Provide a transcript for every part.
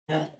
Hey,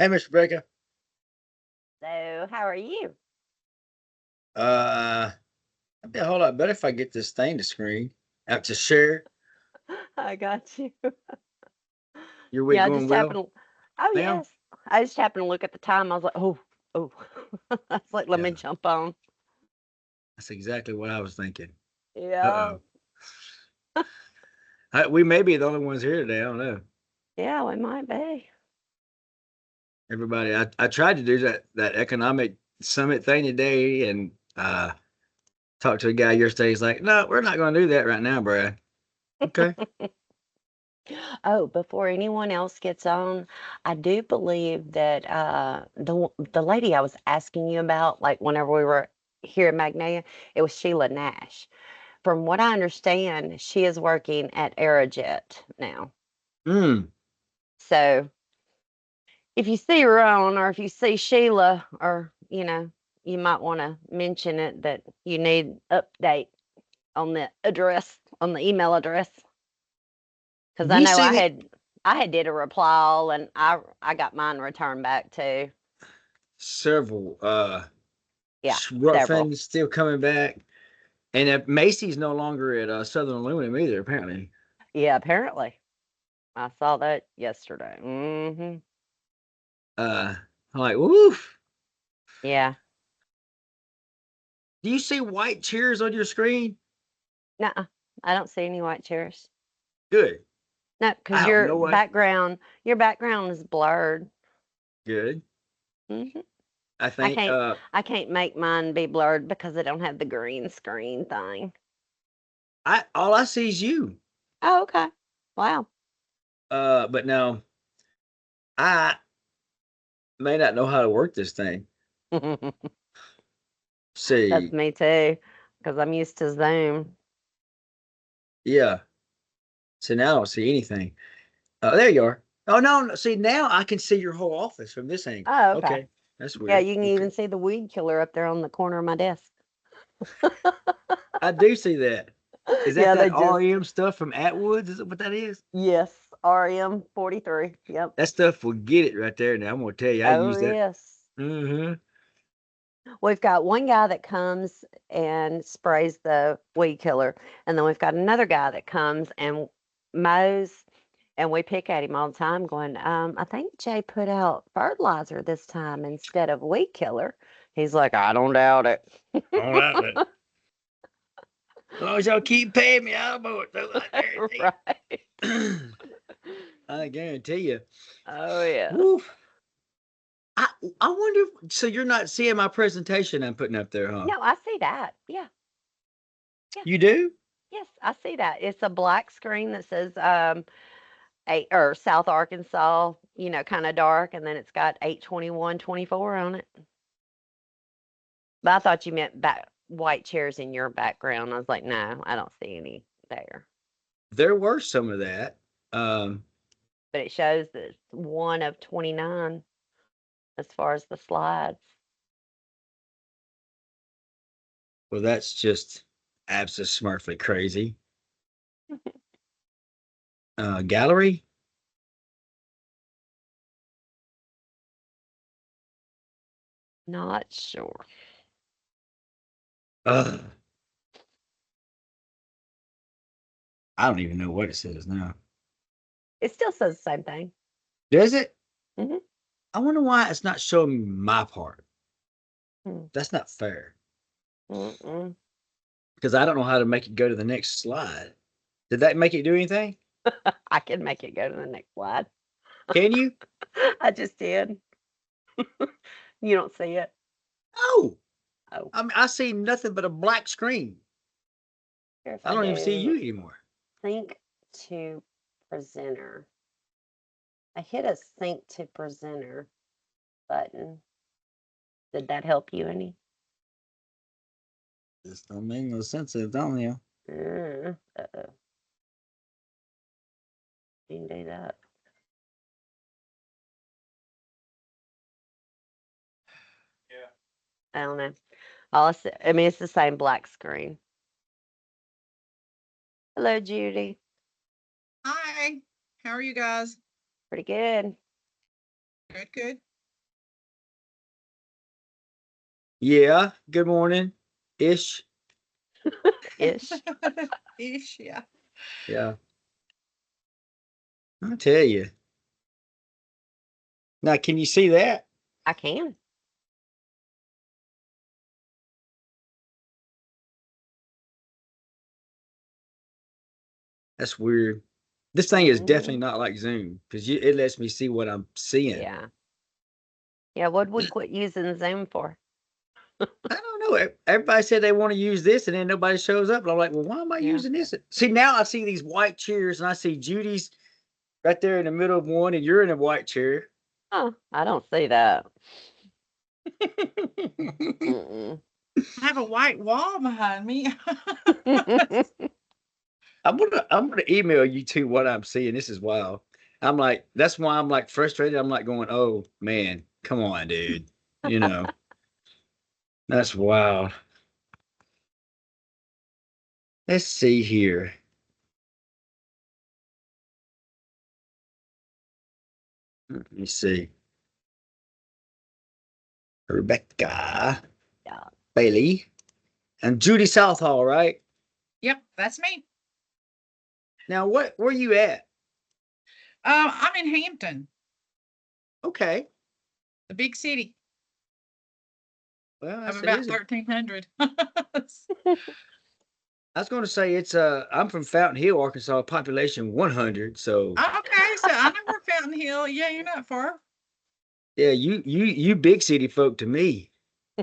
Mr. Breaker. So, how are you? Uh, I'd be a whole lot better if I get this thing to screen. Have to share. I got you. Your week Yeah, I going just well, happened to, oh, ma'am? yes. I just happened to look at the time. I was like, oh. I was like, let me Yeah, jump on. that's exactly what I was thinking. Yeah. Uh oh. We may be the only ones here today. I don't know. Yeah, we might be. Everybody, I tried to do that economic summit thing today, and talked to a guy yesterday. He's like, "No, we're not going to do that right now, Brad." Okay. Oh, before anyone else gets on, I do believe that the lady I was asking you about, like whenever we were here in Magnolia, it was Sheila Nash. From what I understand, she is working at Aerojet now. Hmm. So if you see Ron or if you see Sheila, or you might want to mention it that you need update on the address, on the email address, because I You know see that I had did a reply and I got mine returned back too. several Yeah, rough several. things still coming back. And Macy's no longer at Southern Aluminum either, apparently. Yeah, apparently I saw that yesterday. Mm-hmm. I'm like, woof. Yeah. Do you see white chairs on your screen? Nuh-uh. I don't see any white chairs. Good. No, I because have no way. your background is blurred. Good. Hmm. I I think can't I can't make mine be blurred because I don't have the green screen thing. I all I see is you. Oh, okay. Wow. But no, I may not know how to work this thing. That's See, me too, because I'm used to Zoom. yeah. So now I don't see anything. There you are. Oh no. See, now I can see your whole office from this angle. Oh, okay. Okay, that's Yeah, weird. you can Okay, even see the weed killer up there on the corner of my desk. I do see that. Is that Yeah, they that just REM stuff from Atwoods? Is it what that is? yes, REM 43. Yep. That stuff will get it right there. Now I'm gonna tell you, I Oh use that. yes. Mm-hmm. We've got one guy that comes and sprays the weed killer, and then we've got another guy that comes and mows, and we pick at him all the time, going, I think Jay put out fertilizer this time instead of weed killer. He's like, I don't doubt it. All right. As long as y'all keep paying me, I'll mow it though. I guarantee Right. you. I guarantee you. Oh yes. Woo. I I wonder. So you're not seeing my presentation I'm putting up there, huh? No, I see that. Yeah. Yeah. You do? Yes, I see that. It's a black screen that says eight or South Arkansas, kind of dark, and then it's got 82124 on it. But I thought you meant back white chairs in your background. I was like, no, I don't see any there. There were some of that. Um, But it shows that it's one of 29 as far as the slides. well, that's just absolutely crazy. Gallery. Not sure. Uh, I don't even know what it says now. It still says the same thing. Does it? Hmm. I wonder why it's not showing me my part. Hmm. That's not fair Mm-mm. because I don't know how to make it go to the next slide. Did that make it do anything? I can make it go to the next slide. Can you? I just did. You don't see it. Oh, Oh, I mean, I see nothing but a black screen. here if I I don't even see you do anymore. sync to presenter. I hit a sync to presenter button. Did that help you any? This don't make no sense, don't you? Uh-oh. You can do that. I don't know. I mean, it's the same black screen. Hello, Judy. Hi, how are you guys? Pretty good. Good, good. Yeah. Good morning. Ish. Ish. Ish, yeah. Yeah. I tell you. Now, can you see that? I can. That's weird. This thing is definitely Hmm. not like Zoom because it lets me see what I'm seeing. Yeah. Yeah. What'd we quit using Zoom for? I don't know. Everybody said they want to use this, and then nobody shows up. And I'm like, well, why am I Yeah. using this? See, now I see these white chairs, and I see Judy's right there in the middle of one, and you're in a white chair. Oh, I don't see that. I'm Mm-mm. I have a white wall behind me. gonna email you two what I'm seeing. This is wild. I'm like, that's why I'm like frustrated. I'm like going, oh man, come on, dude. You know, that's wild. Let's see here. Let me see. Rebecca Yeah. Bailey and Judy Southall, right? Yep, that's me. Now, where you at? I'm in Hampton, Okay. the big city Well, of it about is. 1,300. I was going to say it's I'm from Fountain Hill, Arkansas, population 100. So Okay, so I know where Fountain Hill. Yeah, you're not far. yeah, you big city folk to me.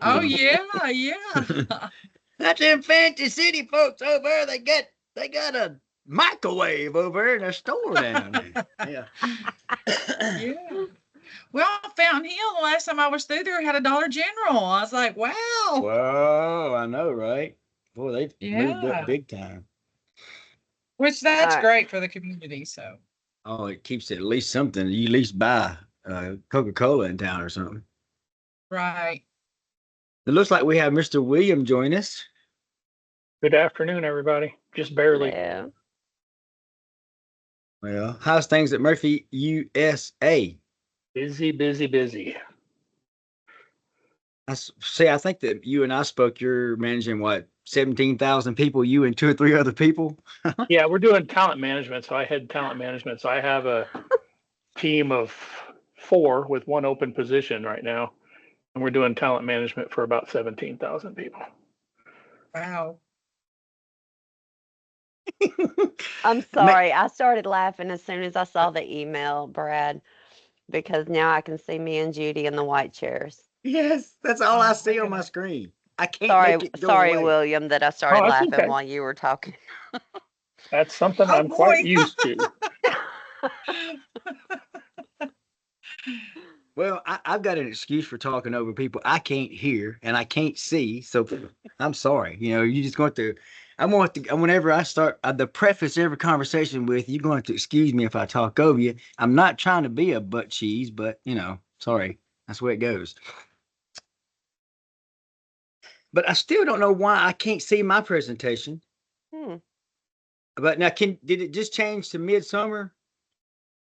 Oh yeah, yeah. That's them fancy city folks over there. They got a microwave over there in a store down there. Yeah. Yeah. Well, Fountain Hill, the last time I was through there had a Dollar General. I was like, wow. Whoa, I know, right? Boy, they moved up Yeah. big time. Which All that's right. great for the community. So Oh, it keeps at least something. You at least buy Coca-Cola in town or something. right. It looks like we have Mr. William join us. Good afternoon, everybody. Just barely. Hello. Well, how's things at Murphy, USA? Busy, busy, busy. I think that you and I spoke. You're managing what, 17,000 people, you and two or three other people? Yeah, we're doing talent management. So I head talent management. So I have a team of 4 with 1 open position right now. And we're doing talent management for about 17,000 people. Wow. I'm sorry. I started laughing as soon as I saw the email, Brad, because now I can see me and Judy in the white chairs. Yes, that's all I Oh, see look on at my that. screen. I can't Sorry, make it go sorry, away. William, that I Oh, started that's laughing okay. while you were talking. That's something Oh I'm quite boy. used to. Well, I've got an excuse for talking over people I can't hear and I can't see. So I'm sorry. You know, you just going to, whenever I start the preface every conversation with, you're going to excuse me if I talk over you. I'm not trying to be a butt cheese, but you know, sorry. That's the way it goes. But I still don't know why I can't see my presentation. Hmm. But now, did it just change to midsummer?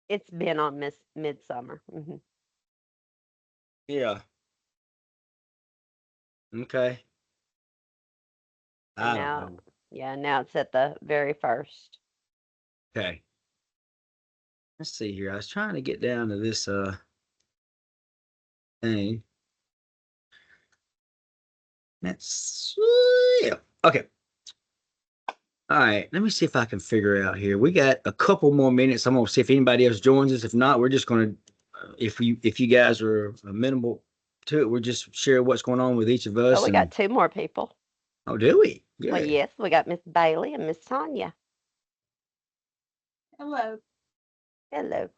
It's been on Midsummer. Yeah. Okay. And I don't now, know. yeah, now it's at the very first. Okay. Let's see here. I was trying to get down to this thing. That's yeah. Okay. All right. Let me see if I can figure it out here. We got a couple more minutes. I'm gonna see if anybody else joins us. If not, we're just gonna if you guys are amenable to it, we'll just share what's going on with each of Oh, us. we got 2 more people. Oh, do we? Well, Good. yes, we got Miss Bailey and Miss Tanya. Hello. Hello.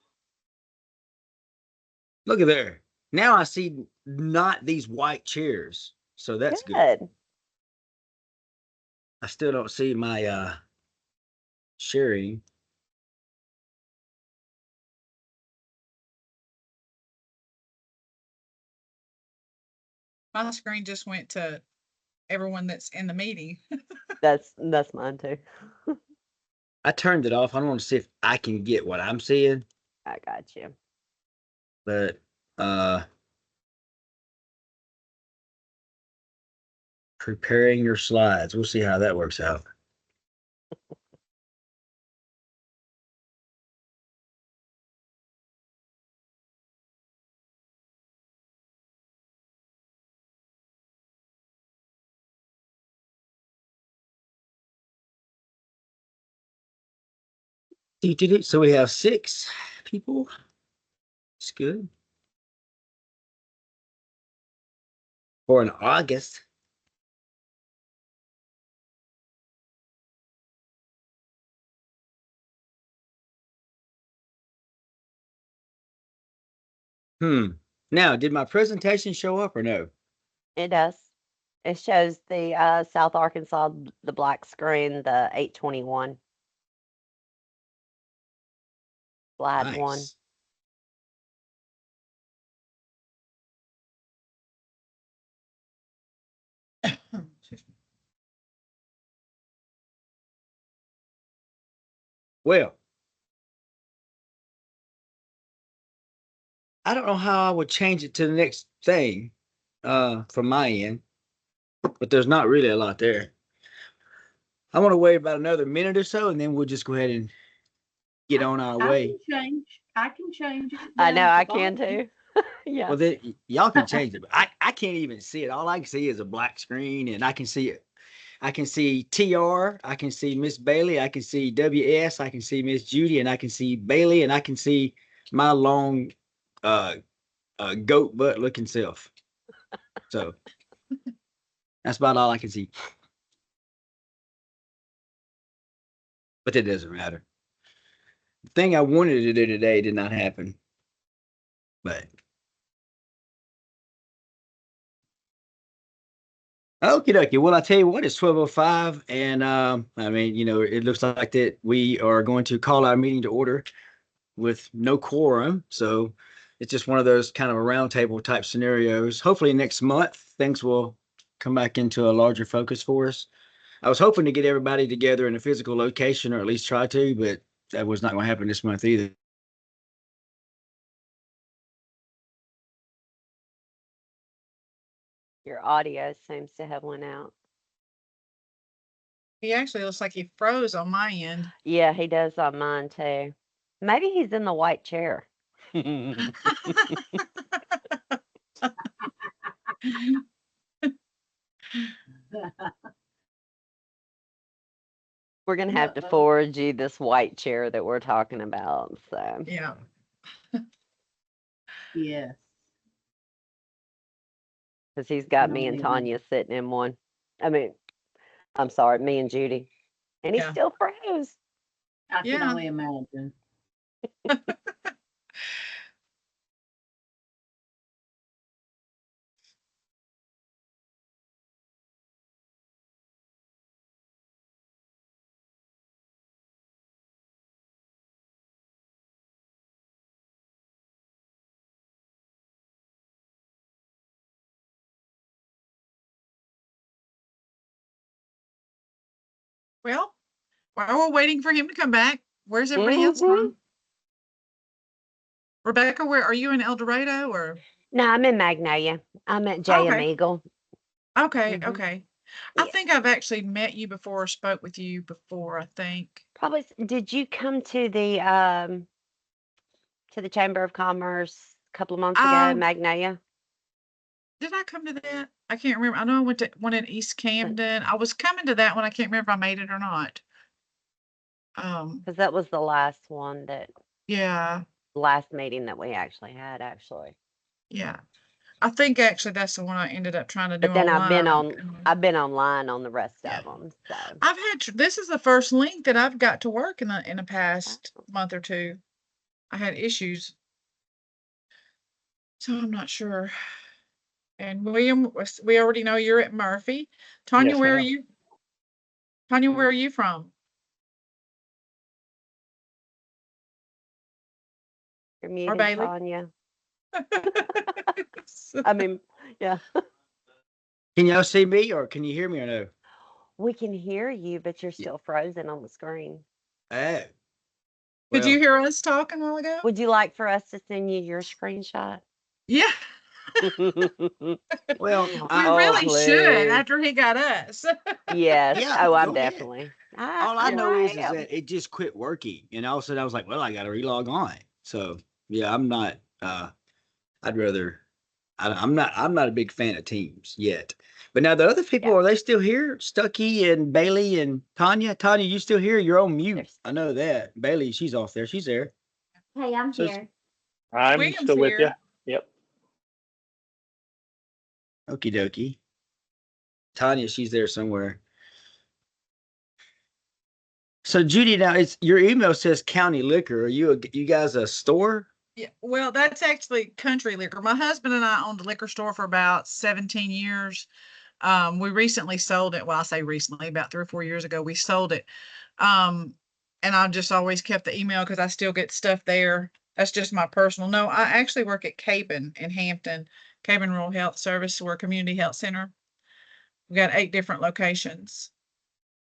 Look at there. Now I see not these white chairs. So that's good. Good. I still don't see my sharing. My screen just went to everyone that's in the meeting. That's mine too. I turned it off. I don't want to see if I can get what I'm seeing, I got you. but uh preparing your slides. We'll see how that works out. So we have 6 people. It's good. For an August. Now, did my presentation show up or no? It does. It shows the South Arkansas, the black screen, the 821. Slide one. Nice. Well, I don't know how I would change it to the next thing from my end, but there's not really a lot there. I want to wait about another minute or so, and then we'll just go ahead and get on our way. I can change it. I down know, at the I can bottom. too. Yeah. Well, then y'all can change it, but I can't even see it. All I can see is a black screen, and I can see it. I can see TR, I can see Miss Bailey, I can see WS, I can see Miss Judy, and I can see Bailey, and I can see my long uh, goat butt looking self. So that's about all I can see. But it doesn't matter. The thing I wanted to do today did not happen. But okie dokie. Well, I tell you what, it's 12:05, and I mean, it looks like that we are going to call our meeting to order with no quorum. So it's just one of those kind of a roundtable type scenarios. Hopefully next month things will come back into a larger focus for us. I was hoping to get everybody together in a physical location, or at least try to, but that was not going to happen this month either. Your audio seems to have went out. He actually looks like he froze on my end. Yeah, he does on mine too. Maybe he's in the white chair. We're gonna have to forward you this white chair that we're talking about. So Yeah. Yes. because he's got me No, and he Tanya sitting in one. I mean, I'm sorry, me and Judy, and he Yeah. still froze. I can Yeah. only imagine. Well, while we're waiting for him to come back, where's everybody else Mhm. from? Rebecca, where are you in El Dorado or? No, I'm in Magnolia. I'm at JM Okay. Eagle. Okay, Mhm. okay. I Yeah. think I've actually met you before, or spoke with you before, I think. Probably. Did you come to the Chamber of Commerce a couple of months ago, Um, Magnolia? did I come to that? I can't remember. I know I went to one in East Camden. I was coming to that one. I can't remember if I made it or not. Because that was the last one Yeah, last meeting that we actually had, actually. yeah. I think actually that's the one I ended up trying to do But then I've been online. online on the rest Yeah. of them. So I've had this is the first link that I've got to work in the past month or two. I had issues, so I'm not sure. And William, we already know you're at Murphy. Tanya, Yes, where are ma'am. you? Tanya, where are you from? you're Or muted, Bailey? Tanya. I mean, yeah, Can y'all see me, or can you hear me, or no? we can hear you, but you're still frozen on the screen. Oh, Did you well, hear us talking a while ago? Would you like for us to send you your screenshot? Yeah, well, we Oh, really should please. after he got us. Yes. yeah, Oh, I'm go ahead. definitely. All I know I is am. that it just quit working, and all of a sudden I was like, well, I got to relog on. So yeah, I'm not. I'd rather. I'm not a big fan of Teams yet. But now the other people, Yeah. are they still here? Stucky and Bailey and Tanya. Tanya, you still here? You're on mute. There's I know that. Bailey, she's off there. She's there. Hey, I'm So here. I'm William's still with you. here. Yep. okie dokie. Tanya, she's there somewhere. So Judy, now it's your email says county liquor. Are you guys a store? Yeah, well, that's actually country liquor. My husband and I owned a liquor store for about 17 years. We recently sold it. Well, I say recently, about 3 or 4 years ago, we sold it. Um, and I just always kept the email because I still get stuff there. That's just my personal. No, I actually work at Cabin in Hampton, Cabin Rural Health Service. We're a community health center. We've got 8 different locations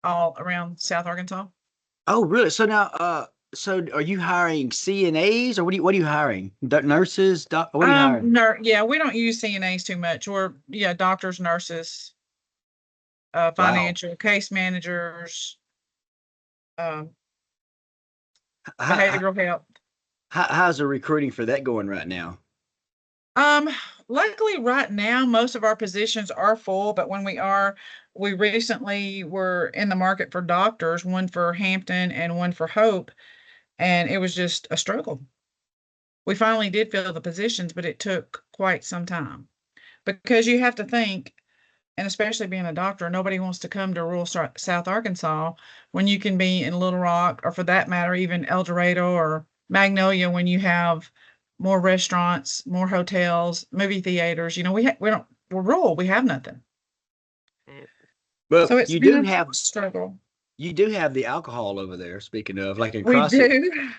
all around South Arkansas. Oh, really? So now, so are you hiring CNAs or what are you hiring? Nurses? What are you hiring? Yeah, we don't use CNAs too much. We're doctors, nurses, Wow. financial case managers, um, How, behavioral health. how's the recruiting for that going right now? Um, Luckily right now, most of our positions are full, but when we recently were in the market for doctors, one for Hampton and one for Hope, and it was just a struggle. We finally did fill the positions, but it took quite some time because you have to think, and especially being a doctor, nobody wants to come to rural South Arkansas when you can be in Little Rock, or for that matter, even El Dorado or Magnolia, when you have more restaurants, more hotels, movie theaters. We're rural. We have nothing. Well, So it's been a struggle. you do have the alcohol over there. Speaking of, like in We CrossFit, do.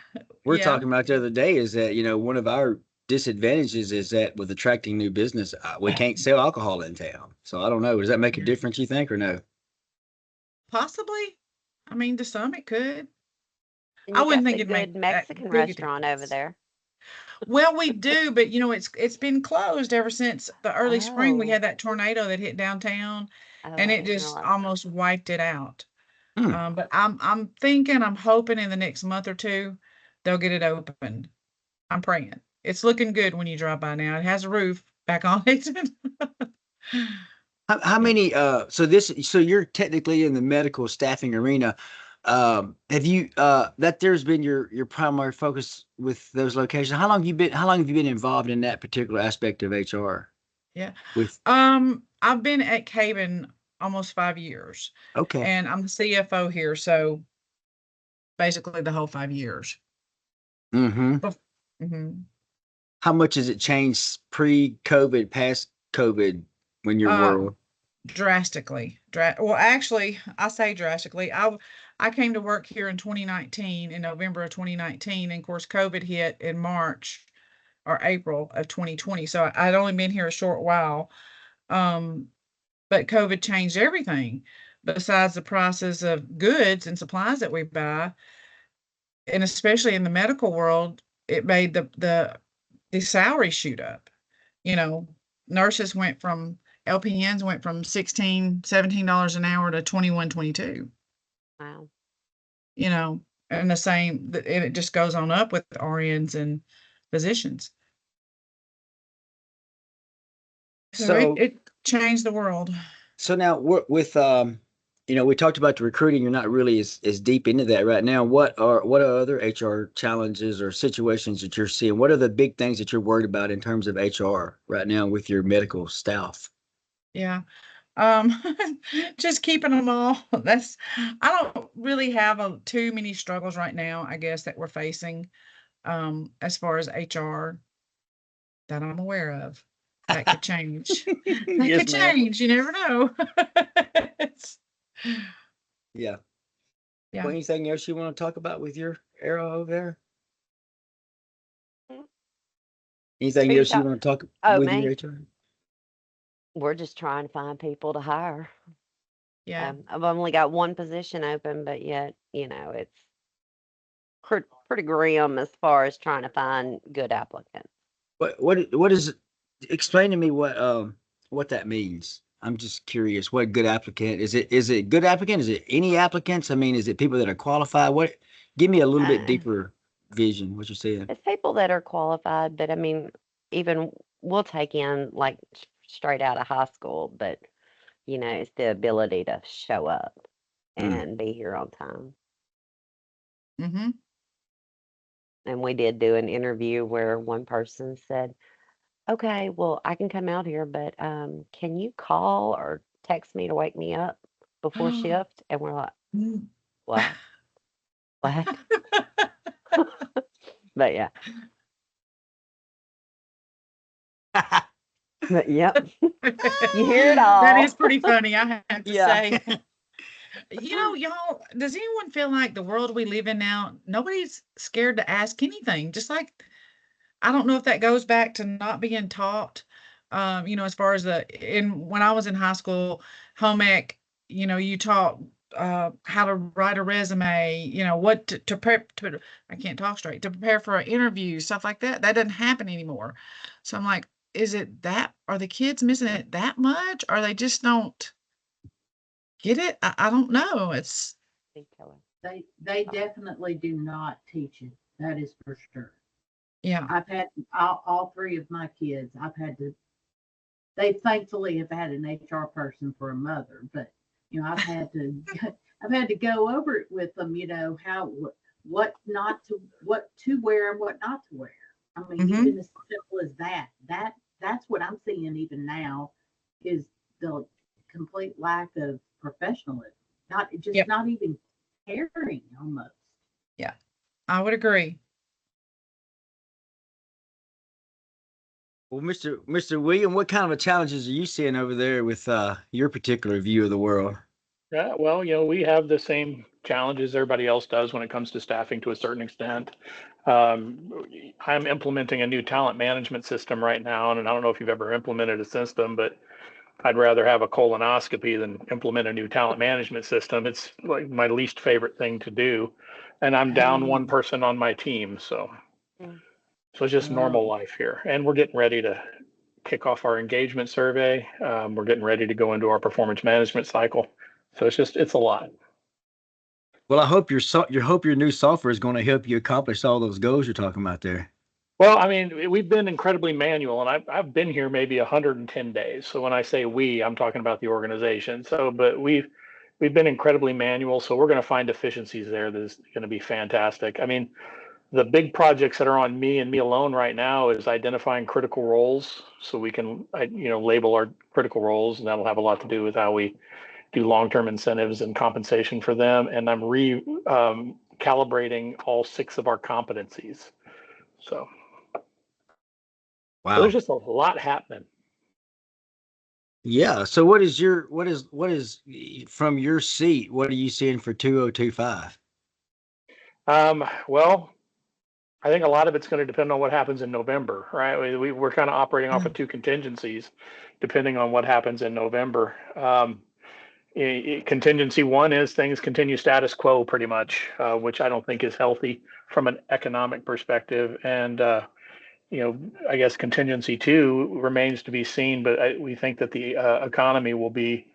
we're Yeah. talking about the other day is that, one of our disadvantages is that with attracting new business, we can't sell alcohol in town. So I don't know. Does that make a difference, you think, or no? Possibly. I mean, to some it could. And I you wouldn't got think the it'd make good that Mexican big a restaurant over difference. there. Well, we do, but it's been closed ever since the early spring. We Oh, had that tornado that hit downtown, oh, and I it didn't just realize that. almost wiped it out. Hmm. But I'm hoping in the next month or two they'll get it opened. I'm praying. It's looking good when you drive by now. It has a roof back on it. How Yeah. many, so you're technically in the medical staffing arena. Have you, that there's been your primary focus with those locations? How long have you been involved in that particular aspect of HR Yeah. with, I've been at Caven almost 5 years, okay. and I'm the CFO here, so basically the whole 5 years. Mm-hmm. Mm-hmm. How much has it changed pre-COVID, past COVID when your Uh, world? Drastically. Well, actually, I say drastically. I came to work here in 2019, in November of 2019, and of course, COVID hit in March or April of 2020. So I'd only been here a short while. Um, but COVID changed everything. Besides the prices of goods and supplies that we buy, and especially in the medical world, it made the salary shoot up. You know, nurses went from LPNs went from 16, $17 an hour to 21, 22. Wow. You know, and the same, and it just goes on up with RNs and physicians. So So, it changed the world. so now with, we talked about the recruiting. You're not really as deep into that right now. What are other HR challenges or situations that you're seeing? What are the big things that you're worried about in terms of HR right now with your medical staff? Yeah. Um, just keeping them all. I don't really have too many struggles right now, I guess, that we're facing, as far as HR that I'm aware of. That could change. That Yes, could ma'am. change. You never know. It's- Yeah. yeah. Well, anything else you want to talk about with your arrow over there? Mm. Who Anything you else you talk? want to talk Oh, with your me. HR? We're just trying to find people to hire. Yeah. I've only got one position open, but yet, it's pretty grim as far as trying to find good applicants. What is it? Explain to me what that means. I'm just curious. What good applicant is it good applicant? Is it any applicants? I mean, is it people that are qualified? What give me a little bit Uh, deeper vision, what you're saying. it's people that are qualified, but I mean, even we'll take in like straight out of high school, but it's the ability to show up Mm. and be here on time. Mm-hmm. And we did do an interview where one person said, "Okay, well, I can come out here, but can you call or text me to wake me up before shift?" And we're like, "What? What?" But yeah, but yep, you hear it That is all. pretty funny, I have to Yeah. say. Y'all, does anyone feel like the world we live in now, nobody's scared to ask anything? Just like, I don't know if that goes back to not being taught, as far as when I was in high school, home ec, you taught how to write a resume, what to prep to, I can't talk straight, to prepare for an interview, stuff like that. That doesn't happen anymore. So I'm like, are the kids missing it that much? Or they just don't get it? I don't know. It's, They definitely do not teach it. That is for sure. yeah. I've had all three of my kids. They thankfully have had an HR person for a mother, but I've had to I've had to go over it with them. How what to wear and what not to wear. I mean, Mhm. even as simple as that. That's what I'm seeing even now is the complete lack of professionalism. Yep. Not even caring almost. Yeah, I would agree. Well, Mr. William, what kind of challenges are you seeing over there with your particular view of the world? Yeah, well, we have the same challenges everybody else does when it comes to staffing to a certain extent. I'm implementing a new talent management system right now, and I don't know if you've ever implemented a system, but I'd rather have a colonoscopy than implement a new talent management system. It's like my least favorite thing to do, and I'm down one Oh, person on my team, so Mm. it's just normal oh, life here, and we're getting ready to kick off our engagement survey. We're getting ready to go into our performance management cycle. So it's a lot. Well, I hope your new software is going to help you accomplish all those goals you're talking about there. Well, I mean, we've been incredibly manual, and I've been here maybe 110 days. So when I say we, I'm talking about the organization. So, but we've been incredibly manual. So we're going to find efficiencies there that is going to be fantastic. I mean, the big projects that are on me and me alone right now is identifying critical roles, so we can label our critical roles, and that'll have a lot to do with how we do long-term incentives and compensation for them. And I'm calibrating all 6 of our competencies. So there's Wow. just a lot happening. Yeah. So what is from your seat? What are you seeing for 2025? Well, I think a lot of it's going to depend on what happens in November, right? We're kind of operating off of 2 contingencies, depending on what happens in November. Contingency 1 is things continue status quo pretty much, which I don't think is healthy from an economic perspective. And I guess contingency 2 remains to be seen, but we think that the economy will be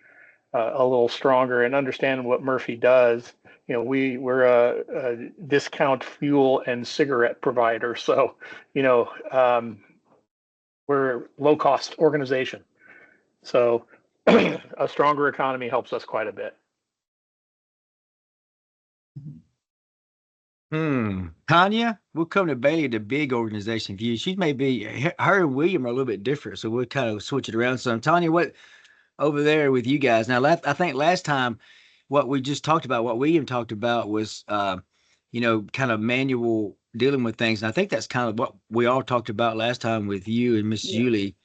a little stronger, and understand what Murphy does. We're a discount fuel and cigarette provider, so we're a low cost organization. So a stronger economy helps us quite a bit. Tanya, we'll come to Bailey, the big organization view. She may be her and William are a little bit different, so we'll kind of switch it around some. Tanya, what over there with you guys now? I think last time what we just talked about, what William talked about was, kind of manual dealing with things, and I think that's kind of what we all talked about last time with you and Miss yeah, Julie.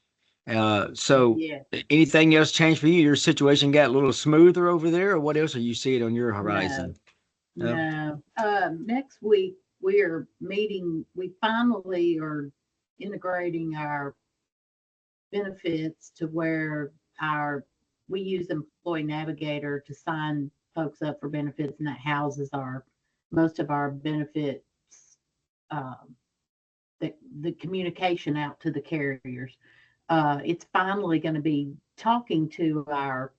So yeah. anything else changed for you? Your situation got a little smoother over there, or what else are you seeing on your No, horizon? No. no. Next week we are meeting. We finally are integrating our benefits to where we use Employee Navigator to sign folks up for benefits, and that houses most of our benefits, um, the communication out to the carriers. It's finally going to be talking to our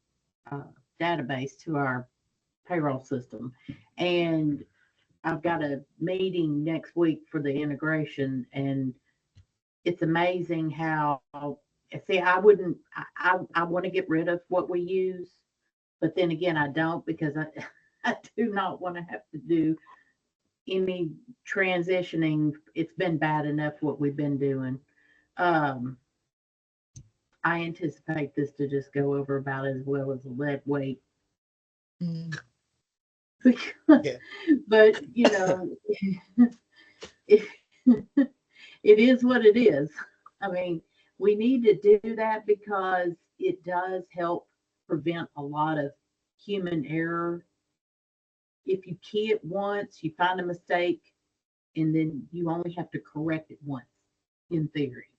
uh, database, to our payroll system, and I've got a meeting next week for the integration, and it's amazing how. See, I wouldn't. I want to get rid of what we use, but then again, I don't, because I do not want to have to do any transitioning. It's been bad enough what we've been doing. Um, I anticipate this to just go over about as well as a lead weight. Mm. Yeah. But it, it is what it is. I mean, we need to do that because it does help prevent a lot of human error if you key it once, you find a mistake, and then you only have to correct it once, in theory.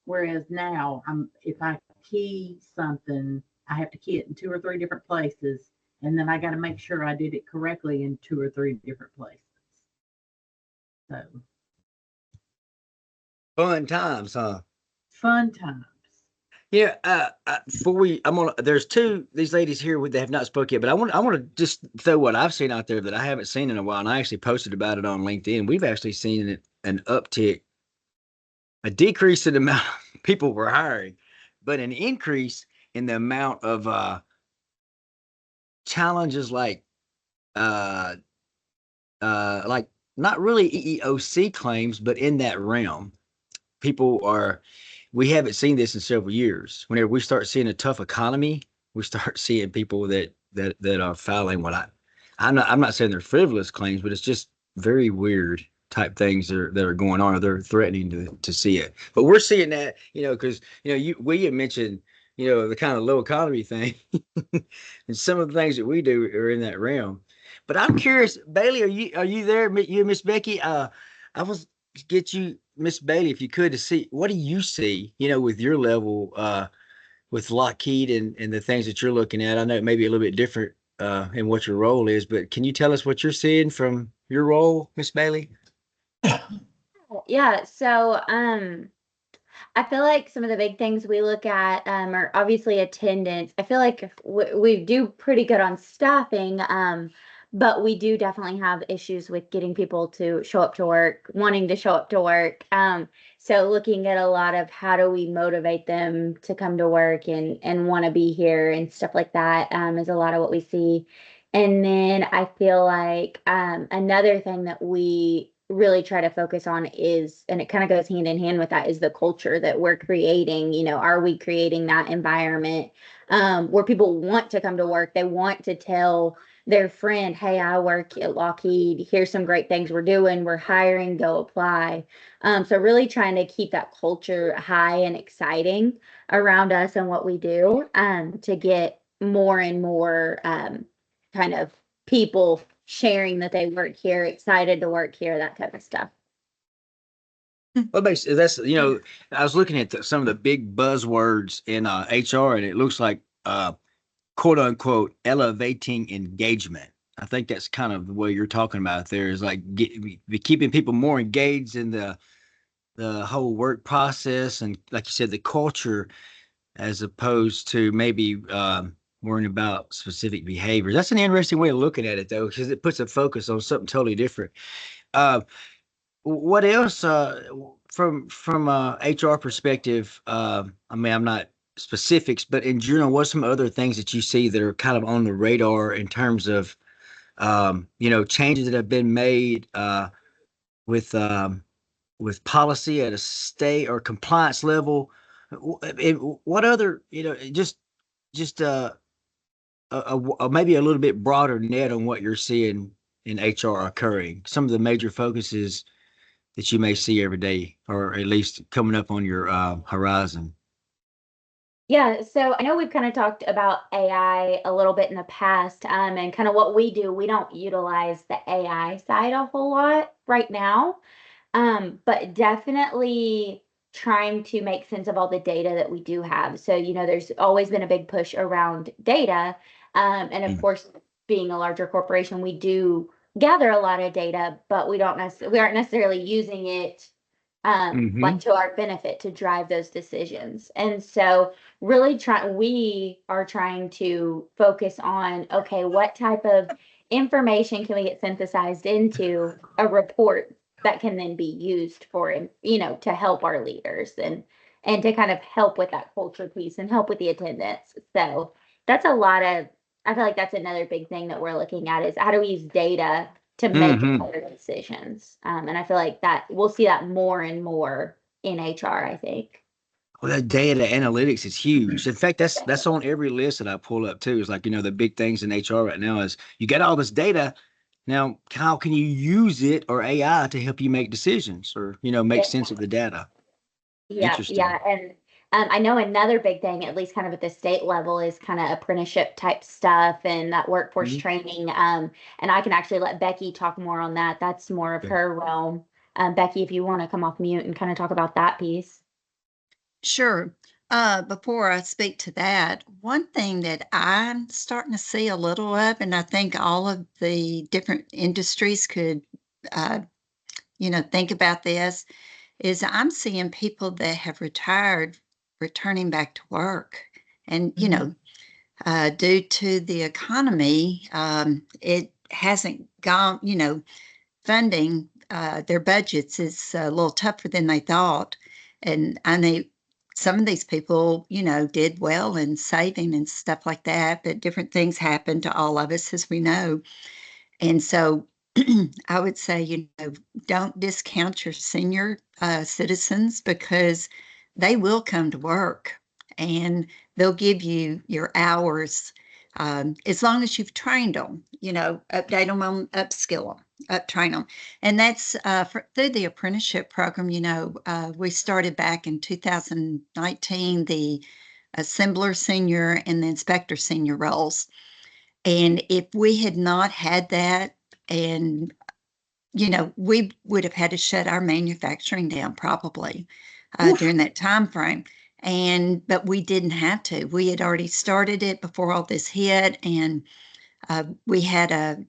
Whereas now, if I key something, I have to key it in 2 or 3 different places, and then I got to make sure I did it correctly in 2 or 3 different places. So Fun times, huh? fun times. Yeah. There's these ladies here that have not spoke yet, but I want to just throw what I've seen out there that I haven't seen in a while, and I actually posted about it on LinkedIn. We've actually seen an uptick, a decrease in the amount of people we're hiring, but an increase in the amount of challenges uh like not really EEOC claims, but in that realm. We haven't seen this in several years. Whenever we start seeing a tough economy, we start seeing people that are filing I'm not saying they're frivolous claims, but it's just very weird type things that are going on, or they're threatening to see it. But we're seeing that, because we had mentioned, the kind of low economy thing, and some of the things that we do are in that realm. But I'm curious, Bailey, are you there? You and Miss Becky? I was get you, Miss Bailey, if you could, to see what do you see, with your level, with Lockheed and the things that you're looking at. I know it may be a little bit different in what your role is, but can you tell us what you're seeing from your role, Miss Bailey? Yeah, so I feel like some of the big things we look at are obviously attendance. I feel like we do pretty good on staffing, but we do definitely have issues with getting people to show up to work, wanting to show up to work. So looking at a lot of how do we motivate them to come to work and want to be here and stuff like that is a lot of what we see. And then I feel like another thing that we really try to focus on is, and it kind of goes hand in hand with that, is the culture that we're creating. Are we creating that environment where people want to come to work? They want to tell their friend, hey, I work at Lockheed. Here's some great things we're doing. We're hiring, go apply. So really trying to keep that culture high and exciting around us and what we do to get more and more kind of people sharing that they work here, excited to work here, that type of stuff. Well, basically, I was looking at some of the big buzzwords in HR, and it looks like quote unquote elevating engagement. I think that's kind of the way you're talking about there, is like keeping people more engaged in the whole work process, and like you said, the culture, as opposed to maybe worrying about specific behaviors. That's an interesting way of looking at it, though, because it puts a focus on something totally different. What else from HR perspective? I mean, I'm not specifics, but in general, what's some other things that you see that are kind of on the radar in terms of changes that have been made with policy at a state or compliance level? What other, just maybe a little bit broader net on what you're seeing in HR occurring, some of the major focuses that you may see every day, or at least coming up on your horizon. Yeah, so I know we've kind of talked about AI a little bit in the past, and kind of what we do. We don't utilize the AI side a whole lot right now, but definitely trying to make sense of all the data that we do have. So, there's always been a big push around data. And of course, being a larger corporation, we do gather a lot of data, but we aren't necessarily using it like to our benefit to drive those decisions. And so really we are trying to focus on, okay, what type of information can we get synthesized into a report that can then be used for, to help our leaders and to kind of help with that culture piece and help with the attendance. So that's I feel like that's another big thing that we're looking at, is how do we use data to make better decisions. And I feel like that we'll see that more and more in HR, I think. Well, that data analytics is huge. In fact, that's on every list that I pull up too. It's like, the big things in HR right now is you get all this data. Now, how can you use it, or AI, to help you make decisions, or, make sense of the data? Yeah, Interesting. yeah. I know another big thing, at least kind of at the state level, is kind of apprenticeship type stuff and that workforce Mhm. training. And I can actually let Becky talk more on that. That's more of Okay. her realm. Becky, if you want to come off mute and kind of talk about that piece. Sure. Before I speak to that, one thing that I'm starting to see a little of, and I think all of the different industries could, uh, think about this, is I'm seeing people that have retired returning back to work. And, due to the economy, it hasn't gone, funding their budgets is a little tougher than they thought. And I know some of these people, did well in saving and stuff like that, but different things happen to all of us, as we know. And so I would say, don't discount your senior citizens because they will come to work and they'll give you your hours as long as you've trained them, update them on upskill them, up train them. And that's through the apprenticeship program. We started back in 2019, the assembler senior and the inspector senior roles. And if we had not had that, and we would have had to shut our manufacturing down probably during that time frame. But we didn't have to. We had already started it before all this hit, and we had a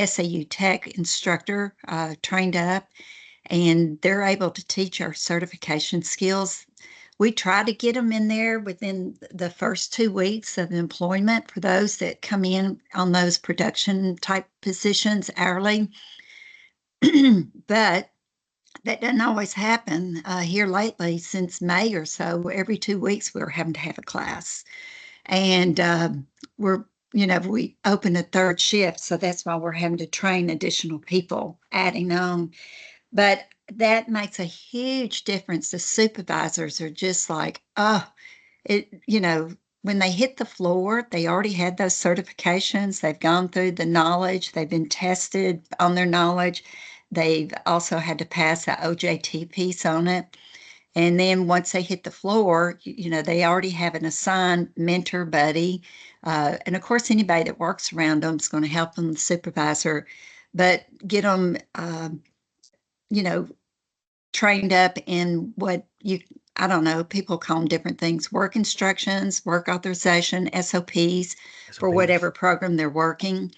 SAU Tech instructor trained up, and they're able to teach our certification skills. We try to get them in there within the first 2 weeks of employment for those that come in on those production type positions hourly. But that doesn't always happen. Here lately, since May or so, every 2 weeks we're having to have a class. And we open a third shift, so that's why we're having to train additional people, adding on. But that makes a huge difference. The supervisors are just like, oh, when they hit the floor, they already had those certifications. They've gone through the knowledge. They've been tested on their knowledge. They've also had to pass the OJT piece on it. And then once they hit the floor, they already have an assigned mentor buddy. And of course, anybody that works around them is going to help them, the supervisor, but get them, you know, trained up in I don't know, people call them different things, work instructions, work authorization, SOPs for whatever program they're working,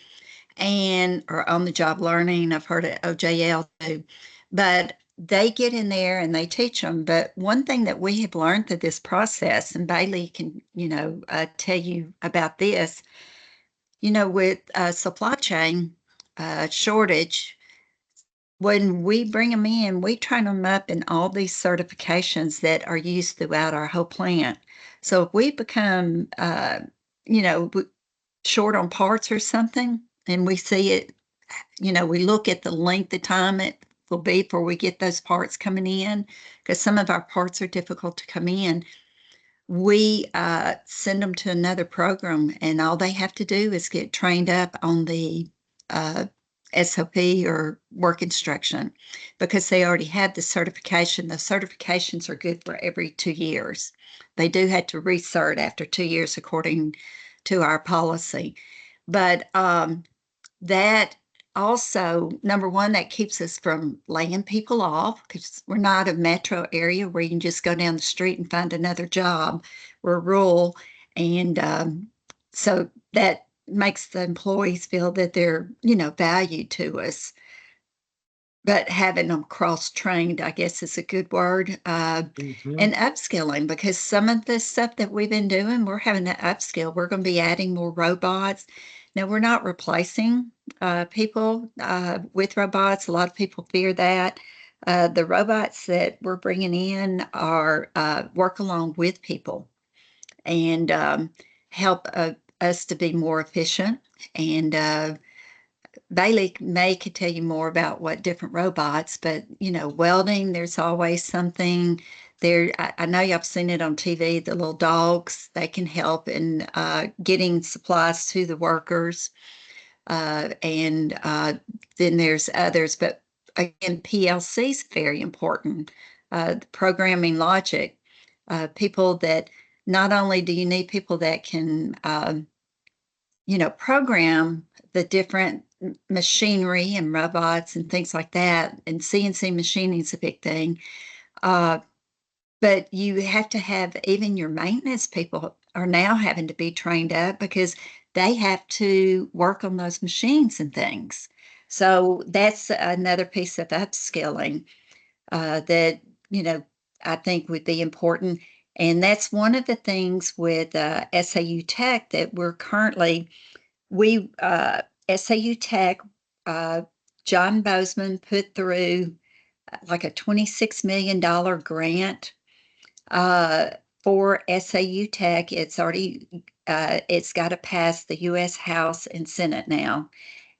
or on the job learning. I've heard of OJL too, but they get in there and they teach them. But one thing that we have learned through this process, and Bailey can, tell you about this, with supply chain shortage, when we bring them in, we train them up in all these certifications that are used throughout our whole plant. So if we become, short on parts or something, and we see it, we look at the length of time it will be before we get those parts coming in, because some of our parts are difficult to come in. We send them to another program, and all they have to do is get trained up on the SOP or work instruction because they already have the certification. The certifications are good for every 2 years. They do have to recert after 2 years according to our policy. But that also, number one, that keeps us from laying people off because we're not a metro area where you can just go down the street and find another job. We're rural. And so that makes the employees feel that they're, valued to us. But having them cross-trained, I guess, is a good word. And upskilling, because some of the stuff that we've been doing, we're having to upskill. We're going to be adding more robots. Now, we're not replacing people with robots. A lot of people fear that. The robots that we're bringing in are work along with people and help us to be more efficient. And Bailey May could tell you more about what different robots, but welding, there's always something there. I know y'all have seen it on TV, the little dogs, they can help in getting supplies to the workers. And then there's others, but again, PLC is very important. Programming logic. people that not only do you need people that can, program the different machinery and robots and things like that, and CNC machining is a big thing. But you have to have even your maintenance people are now having to be trained up because they have to work on those machines and things. So that's another piece of upskilling that, I think would be important. And that's one of the things with SAU Tech that SAU Tech, John Bozeman put through like a $26 million grant for SAU Tech. It's already, it's got to pass the U.S. House and Senate now.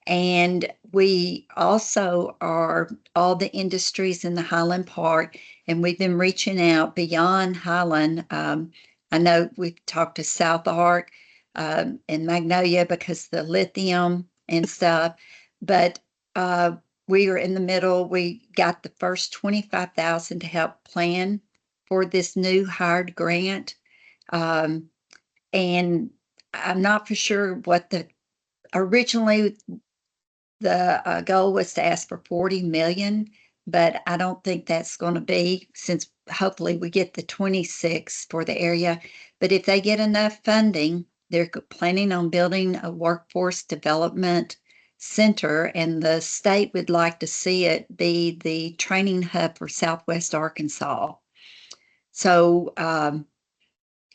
And we also are all the industries in the Highland Park, and we've been reaching out beyond Highland. I know we've talked to South Ark and Magnolia because the lithium and stuff, but we are in the middle. We got the first $25,000 to help plan for this new hired grant. And I'm not for sure what originally the goal was to ask for 40 million, but I don't think that's going to be, since hopefully we get the 26 for the area. But if they get enough funding, they're planning on building a workforce development center, and the state would like to see it be the training hub for Southwest Arkansas. So,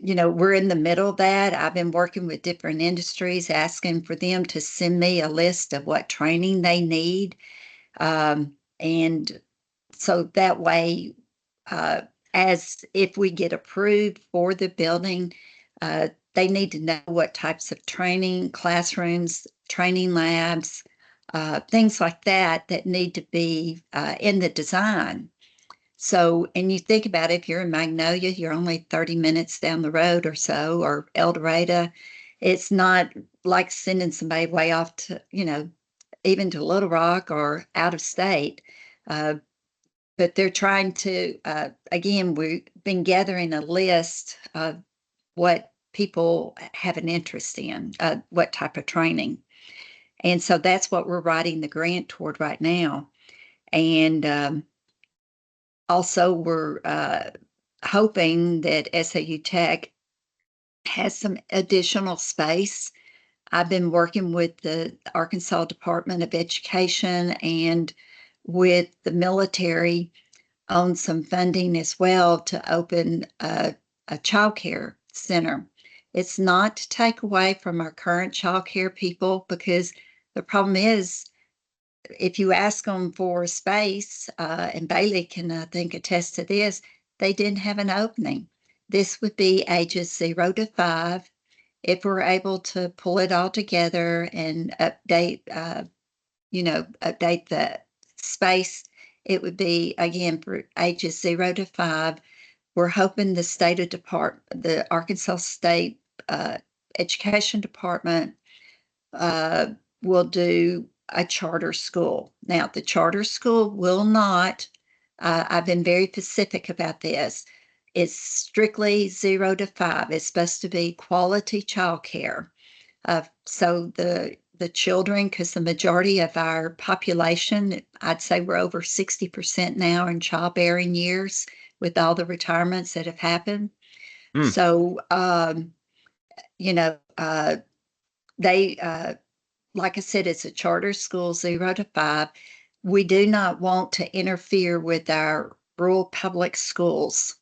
we're in the middle of that. I've been working with different industries, asking for them to send me a list of what training they need. And so that way, as if we get approved for the building, they need to know what types of training, classrooms, training labs, things like that need to be in the design. So, and you think about it, if you're in Magnolia, you're only 30 minutes down the road or so, or El Dorado. It's not like sending somebody way off to, even to Little Rock or out of state. But they're trying to, again, we've been gathering a list of what people have an interest in, what type of training. And so that's what we're writing the grant toward right now. And also, we're hoping that SAU Tech has some additional space. I've been working with the Arkansas Department of Education and with the military on some funding as well to open a child care center. It's not to take away from our current child care people, because the problem is, if you ask them for space, and Bailey can, I think, attest to this, they didn't have an opening. This would be ages 0 to 5. If we're able to pull it all together and update, update the space, it would be, again, for ages 0 to 5. We're hoping the Arkansas State Education Department will do a charter school. Now, the charter school will not, I've been very specific about this. It's strictly 0 to 5. It's supposed to be quality childcare. So the children, because the majority of our population, I'd say we're over 60% now in childbearing years with all the retirements that have happened. So, they, like I said, it's a charter school, 0 to 5. We do not want to interfere with our rural public schools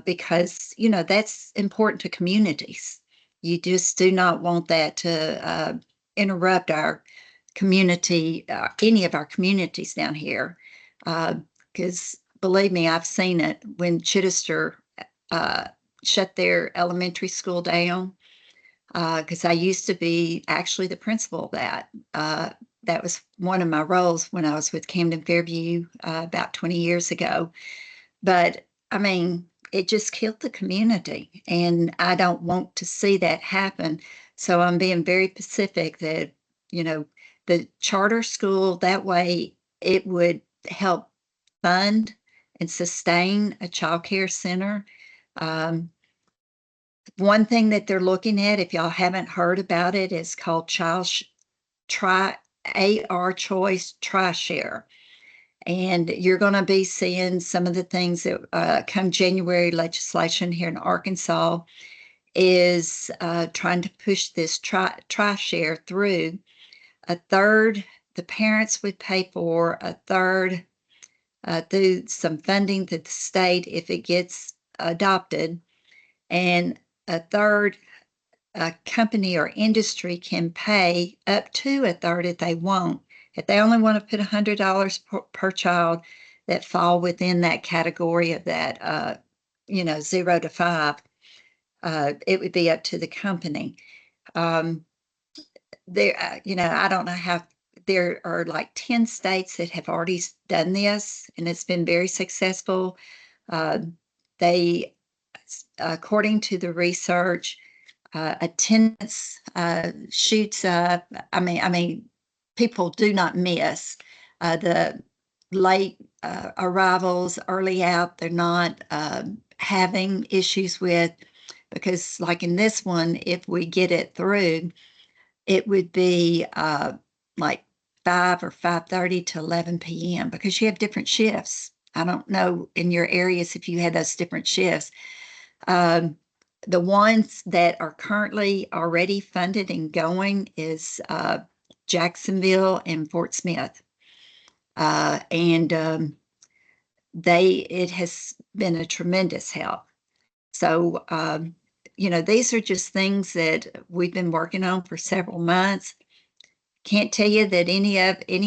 because, that's important to communities. You just do not want that to interrupt our community, any of our communities down here. Because believe me, I've seen it when Chittister shut their elementary school down. Because I used to be actually the principal of that. That was one of my roles when I was with Camden Fairview about 20 years ago. But I mean, it just killed the community, and I don't want to see that happen. So I'm being very specific that, the charter school, that way it would help fund and sustain a child care center. One thing that they're looking at, if y'all haven't heard about it, is called AR Choice Tri-Share. And you're going to be seeing some of the things that come January legislation here in Arkansas is trying to push this tri-share through. A third the parents would pay for, a third through some funding to the state if it gets adopted, and a third a company or industry can pay up to a third if they want. If they only want to put $100 per child that fall within that category of that, 0 to 5, it would be up to the company. I don't know how. There are like 10 states that have already done this, and it's been very successful. They, according to the research, attendance shoots up. I mean, people do not miss the late arrivals, early out. They're not having issues with, because like in this one, if we get it through, it would be like 5 or 5:30 to 11 p.m. because you have different shifts. I don't know in your areas if you had those different shifts. The ones that are currently already funded and going is Jacksonville and Fort Smith. And it has been a tremendous help. So, these are just things that we've been working on for several months. Can't tell you that any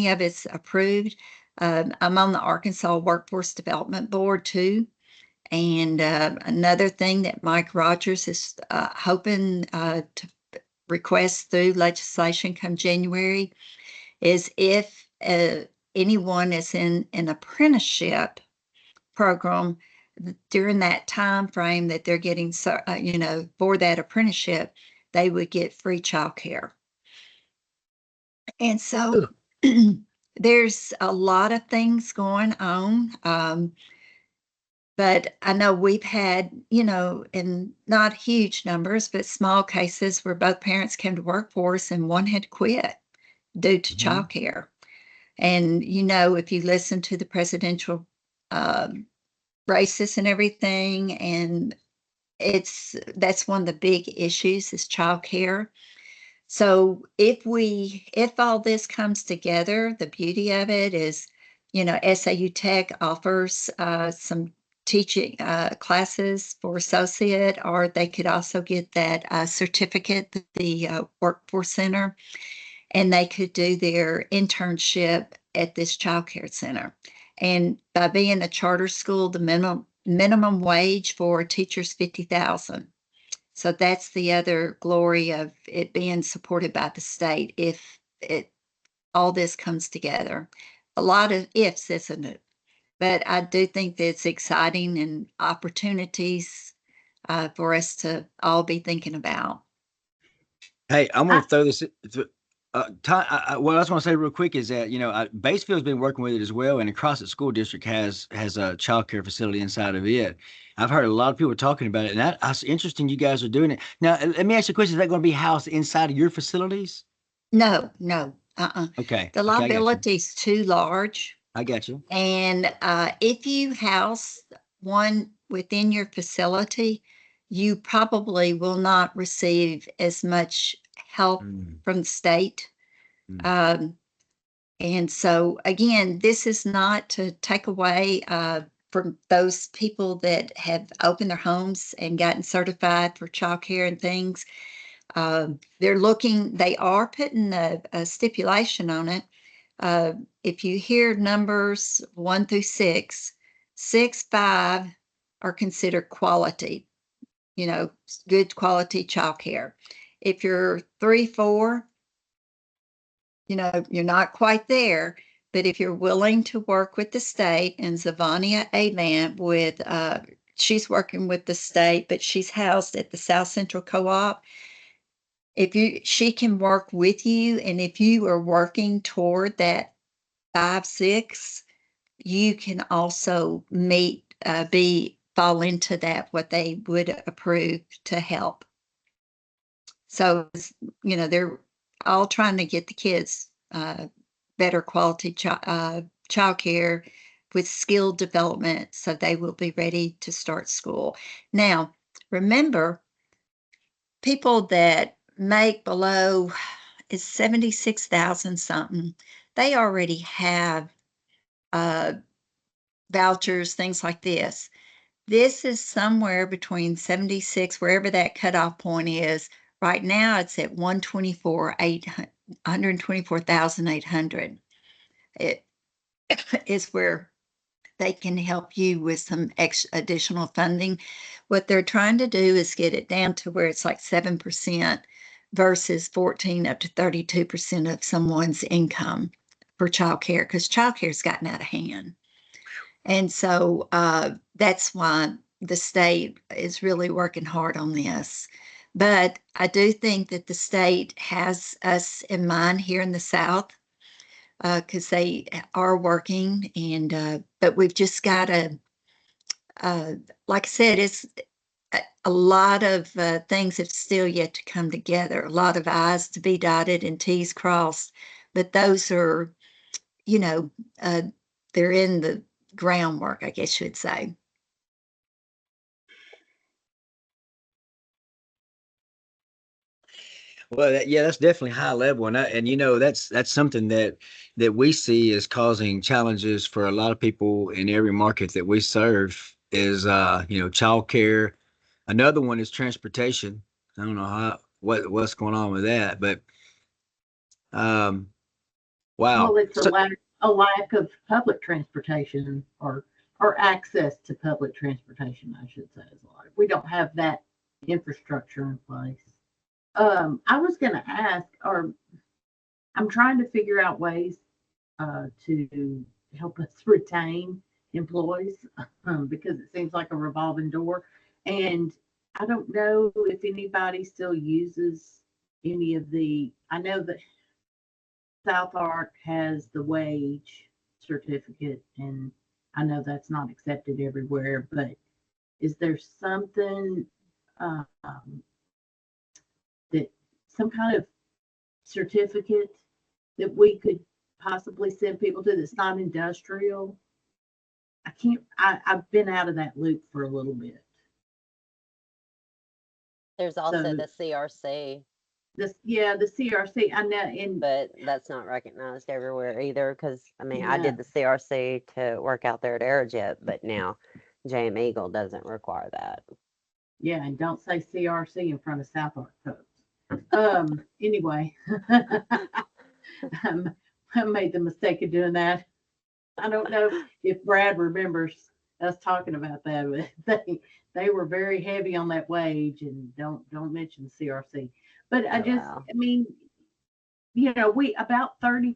of it's approved. I'm on the Arkansas Workforce Development Board too. And another thing that Mike Rogers is hoping to request through legislation come January is if anyone is in an apprenticeship program during that time frame that they're getting, for that apprenticeship, they would get free childcare. And so there's a lot of things going on. But I know we've had, in not huge numbers, but small cases where both parents came to work for us and one had to quit due to childcare. And, if you listen to the presidential races and everything, and that's one of the big issues is childcare. So if all this comes together, the beauty of it is, SAU Tech offers some teaching classes for associate, or they could also get that certificate, the Workforce Center, and they could do their internship at this childcare center. And by being a charter school, the minimum wage for a teacher is $50,000. So that's the other glory of it being supported by the state if all this comes together. A lot of ifs, isn't it? But I do think that it's exciting and opportunities for us to all be thinking about. Hey, I'm going to throw this. What I just want to say real quick is that Batesville's been working with it as well, and the CrossFit School District has a child care facility inside of it. I've heard a lot of people talking about it, and that's interesting. You guys are doing it now. Let me ask you a question: is that going to be housed inside of your facilities? No. Okay. The liability is too large. I got you. And if you house one within your facility, you probably will not receive as much help from the state. And so, again, this is not to take away from those people that have opened their homes and gotten certified for childcare and things. They are putting a stipulation on it. If you hear numbers 1 through 6, 6, 5 are considered quality, good quality childcare. If you're 3, 4, you're not quite there, but if you're willing to work with the state, and Zavania Avant she's working with the state, but she's housed at the South Central Co-op. She can work with you, and if you are working toward that 5, 6, you can also be fall into that, what they would approve to help. So, they're all trying to get the kids better quality childcare with skill development so they will be ready to start school. Now, remember, people that make below is 76,000 something, they already have vouchers, things like this. This is somewhere between 76, wherever that cutoff point is. Right now, it's at 124,800. It is where they can help you with some additional funding. What they're trying to do is get it down to where it's like 7% versus 14 up to 32% of someone's income for childcare, because childcare's gotten out of hand. And so that's why the state is really working hard on this. But I do think that the state has us in mind here in the South, because they are working, and but we've just got to, like I said, it's a lot of things have still yet to come together. A lot of I's to be dotted and T's crossed, but those are, they're in the groundwork, I guess you would say. Well, that's definitely high level, and that's something that we see is causing challenges for a lot of people in every market that we serve. Is childcare. Another one is transportation. I don't know what's going on with that, but wow. Well, it's So, a lack of public transportation or access to public transportation, I should say, is a lot. We don't have that infrastructure in place. I was going to ask, or I'm trying to figure out ways to help us retain employees because it seems like a revolving door. And I don't know if anybody still uses any of I know that South Ark has the wage certificate, and I know that's not accepted everywhere, but is there something um, that some kind of certificate that we could possibly send people to that's not industrial? I've been out of that loop for a little bit. There's also So the CRC, the CRC, I know, but that's not recognized everywhere either. Because I yeah, did the CRC to work out there at Aerojet, but now JM Eagle doesn't require that. yeah, and don't say CRC in front of South Ark folks. Anyway, I made the mistake of doing that. I don't know if Brad remembers us talking about that, but they were very heavy on that wage, and don't mention the CRC. But Oh, wow. I mean, we about 30%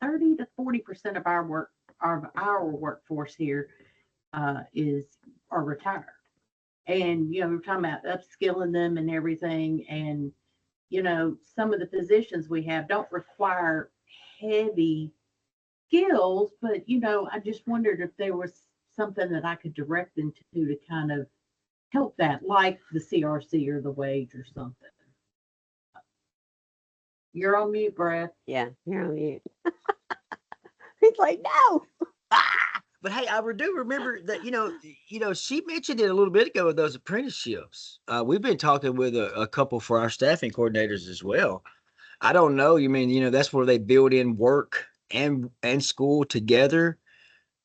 30 to 40% of our workforce here are retired. And we're talking about upskilling them and everything. And some of the positions we have don't require heavy skills, but I just wondered if there was something that I could direct them to kind of help that, like the CRC or the wage or something. You're on mute, Brad. Yeah, you're on mute. He's like, no. but hey, I do remember that she mentioned it a little bit ago with those apprenticeships. We've been talking with a couple for our staffing coordinators as well. I don't know. You mean that's where they build in work and school together.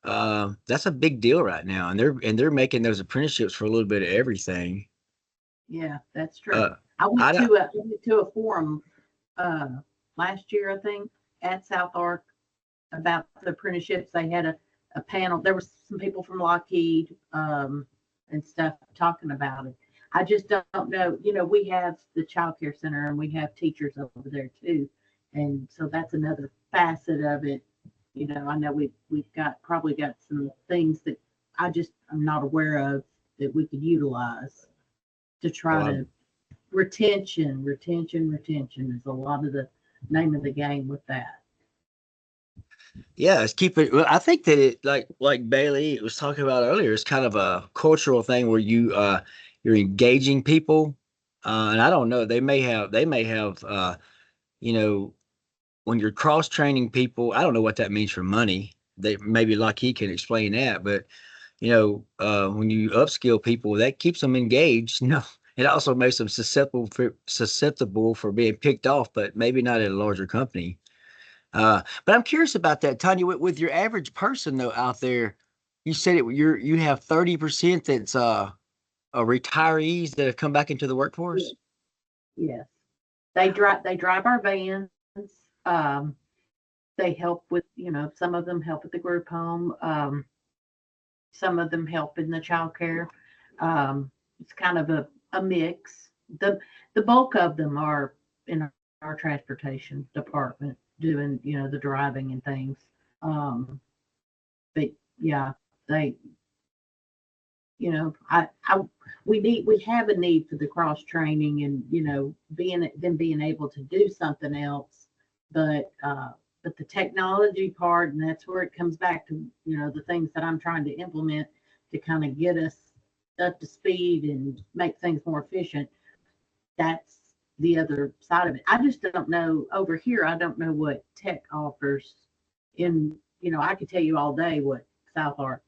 That's a big deal right now, and they're making those apprenticeships for a little bit of everything. Yeah, that's true. Uh, I went I don't, to a forum last year, I think, at South Ark about the apprenticeships. They had a panel. There was some people from Lockheed and stuff talking about it. I just don't know. We have the child care center and we have teachers over there too. And so that's another facet of it. I know we've probably got some things that I'm not aware of that we could utilize to try to retention is a lot of the name of the game with that. Yeah, it's keep it. Well, I think that it like Bailey was talking about earlier. It's kind of a cultural thing where you're engaging people, and I don't know. They may have you know when you're cross training people. I don't know what that means for money. They maybe like he can explain that, but when you upskill people, that keeps them engaged. It also makes them susceptible for being picked off, but maybe not at a larger company. But I'm curious about that, Tanya. With your average person though out there, you said you have 30% that's retirees that have come back into the Yes. workforce. Yes. They drive our vans. Um, they help with, some of them help at the group home. Some of them help in the childcare. It's kind of a mix. The bulk of them are in our transportation department doing, the driving and things. Um, but yeah, they, I we have a need for the cross training and, being able to do something else, but the technology part, and that's where it comes back to, the things that I'm trying to implement to kind of get us up to speed and make things more efficient. That's the other side of it. I just don't know over here. I don't know what tech offers in, I could tell you all day what South Ark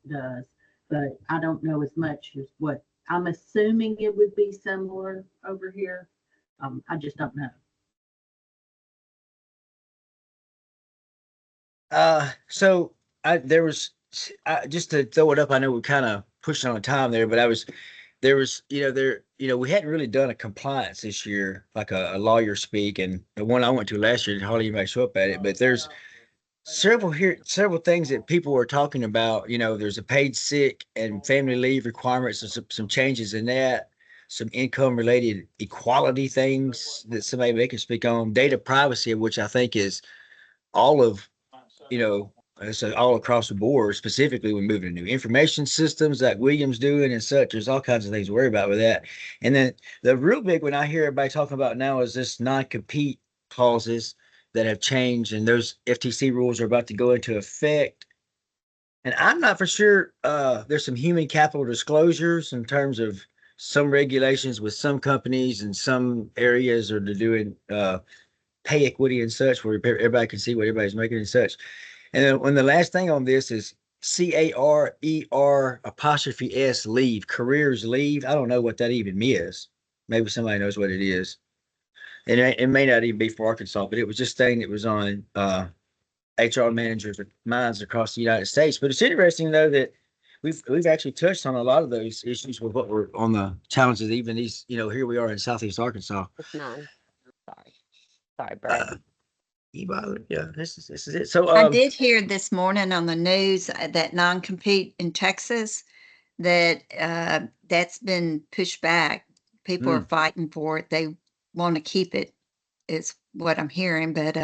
does, but I don't know as much as what I'm assuming it would be similar over here. I just don't know. So there was just to throw it up. I know we're kind of pushing on time there, but there was we hadn't really done a compliance this year, like a lawyer speak, and the one I went to last year, hardly anybody show up at it. But there's several things that people were talking about. There's a paid sick and family leave requirements, and some changes in that, some income related equality things that somebody they can speak on, data privacy, which I think is all of you know, it's all across the board, specifically when moving to new information systems like Williams doing and such. There's all kinds of things to worry about with that. And then the real big one I hear everybody talking about now is this non-compete clauses that have changed, and those FTC rules are about to go into effect. And I'm not for sure. There's some human capital disclosures in terms of some regulations with some companies and some areas are doing pay equity and such, where everybody can see what everybody's making and such. And then when the last thing on this is CARER' leave, careers leave. I don't know what that even is. Maybe somebody knows what it is. And it may not even be for Arkansas, but it was just saying it was on HR managers' minds across the United States. But it's interesting though that we've actually touched on a lot of those issues with what we're on the challenges. Even these, here we are in Southeast Arkansas. It's none. Sorry. Sorry, Brett. Uh, yeah, this is it. So I did hear this morning on the news that non-compete in Texas, that that's been pushed back. People are fighting for it. They want to keep it, is what I'm hearing. But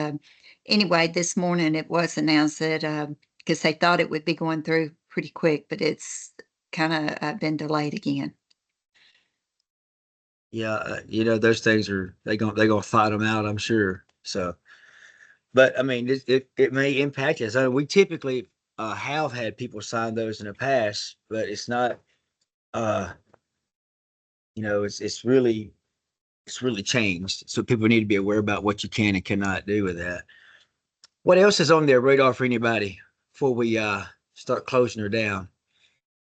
anyway, this morning it was announced that because they thought it would be going through pretty quick, but it's kind of been delayed again. Yeah, those things they gonna fight them out, I'm sure. So, but I mean, it may impact us. We typically have had people sign those in the past, but it's not. Uh, it's really changed. So people need to be aware about what you can and cannot do with that. What else is on their radar for anybody before we start closing her down?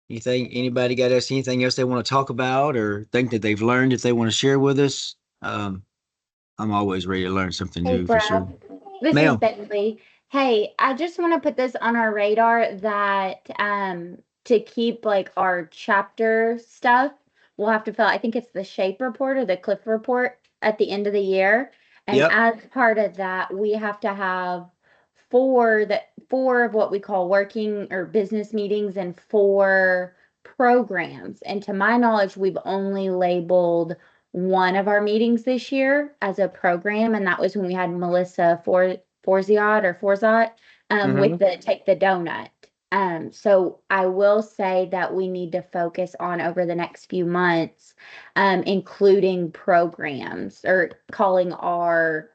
Anybody got us anything else they want to talk about or think that they've learned that they want to share with us? I'm always ready to learn something Hey, new for sure. Brad. This is Ma'am. Bailey. Hey, I just want to put this on our radar that to keep like our chapter stuff, we'll have to fill, I think it's the shape report or the cliff report at the end of the year. And Yep. as part of that, we have to have four of what we call working or business meetings and four programs. And to my knowledge, we've only labeled one of our meetings this year as a program, and that was when we had Melissa Forzot with the Take the Donut. So I will say that we need to focus on over the next few months, including programs or calling our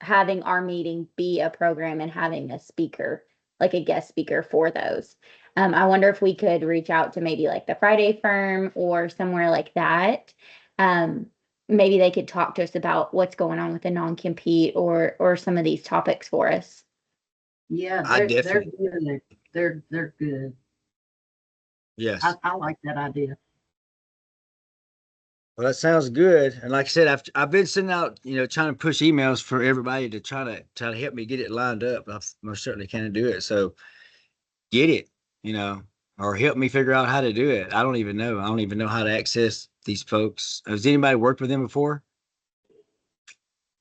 having our meeting be a program and having a speaker, like a guest speaker for those. I wonder if we could reach out to maybe like the Friday Firm or somewhere like that. Maybe they could talk to us about what's going on with the non-compete or some of these topics for us. Yeah, I they're definitely, good. They're good. yes. I like that idea. Well, that sounds good. And like I said, I've been sending out, trying to push emails for everybody to try to help me get it lined up. I most certainly can do it. So get it, or help me figure out how to do it. I don't even know. I don't even know how to access these folks. Has anybody worked with them before?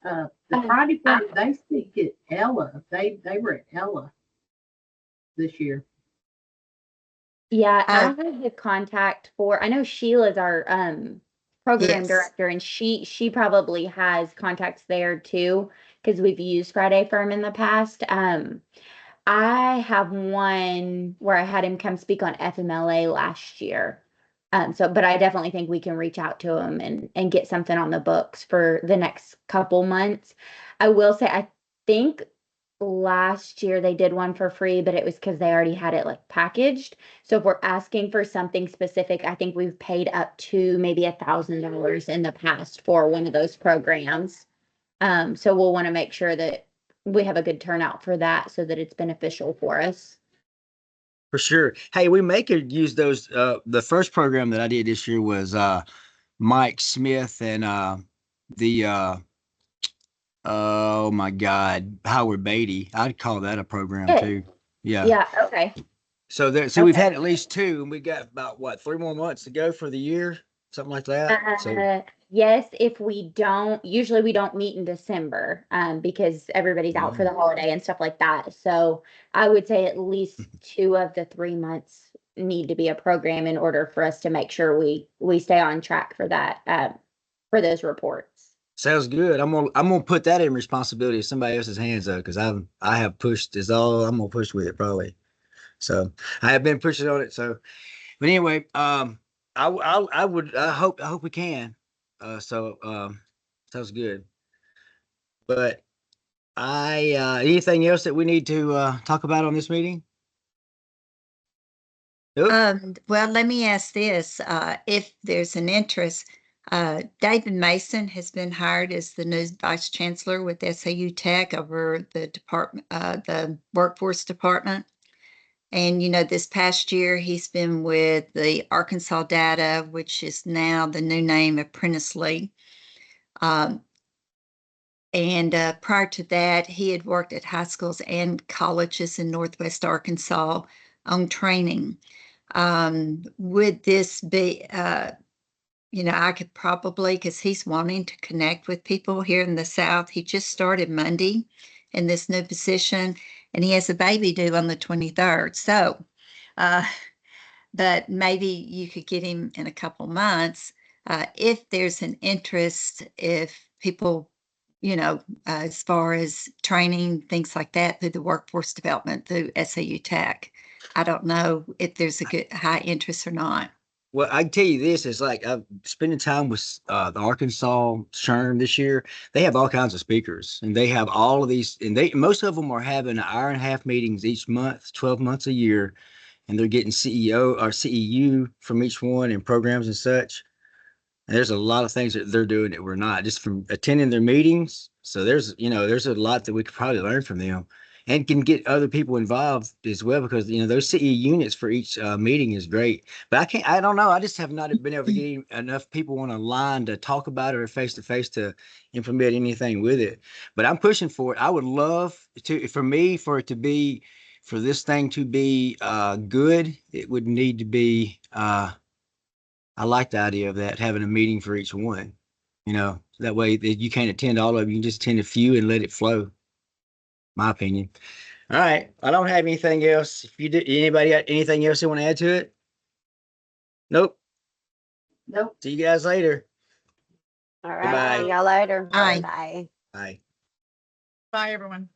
The Friday Firm, they speak at Ella. They were at Ella this year. Yeah, I have the contact for, I know Sheila's our program Yes. director, and she probably has contacts there too, because we've used Friday Firm in the past. I have one where I had him come speak on FMLA last year. But I definitely think we can reach out to him and get something on the books for the next couple months. I will say, I think last year they did one for free, but it was because they already had it like packaged. So if we're asking for something specific, I think we've paid up to maybe $1,000 in the past for one of those programs. So we'll want to make sure that we have a good turnout for that so that it's beneficial for us. For sure. Hey, we may could use those. The first program that I did this year was Mike Smith and the oh my God, Howard Beatty. I'd call that a program Yeah. too. Yeah. Yeah. Okay. So we've Okay. had at least two, and we got about what, 3 more months to go for the year, something like that. So Yes, if we don't, usually we don't meet in December, because everybody's out for the holiday and stuff like that. So I would say at least 2 of the 3 months need to be a program in order for us to make sure we stay on track for that, for those reports. sounds good. I'm gonna put that in responsibility of somebody else's hands though, because I have pushed is all I'm gonna push with it probably. So I have been pushing on it. So, but anyway, I hope we can. Sounds good. But anything else that we need to talk about on this meeting? Nope. Well, let me ask this. If there's an interest, David Mason has been hired as the new vice chancellor with SAU Tech over the department, the workforce department. And, this past year he's been with the Arkansas Data, which is now the new name Apprenticely. And prior to that, he had worked at high schools and colleges in Northwest Arkansas on training. Would this be, I could probably, because he's wanting to connect with people here in the South. He just started Monday in this new position, and he has a baby due on the 23rd. So, but maybe you could get him in a couple months. If there's an interest, if people, as far as training, things like that through the workforce development through SAU Tech. I don't know if there's a good high interest or not. Well, I can tell you this, it's like I'm spending time with the Arkansas SHRM this year. They have all kinds of speakers, and they have all of these, and most of them are having an hour and a half meetings each month, 12 months a year, and they're getting CEO or CEU from each one and programs and such. And there's a lot of things that they're doing that we're not, just from attending their meetings. So there's a lot that we could probably learn from them, and can get other people involved as well, because those CE units for each meeting is great. But I don't know. I just have not been able to get enough people on a line to talk about it or face to face to implement anything with it. But I'm pushing for it. I would love for this thing to be good. It would need to be. I like the idea of that, having a meeting for each one. That way that you can't attend all of them, you can just attend a few and let it flow. My opinion. All right. I don't have anything else. If you did, anybody got anything else they want to add to it? Nope. Nope. See you guys later. All right. Goodbye. See y'all later. Bye. Bye. Bye. Bye, everyone.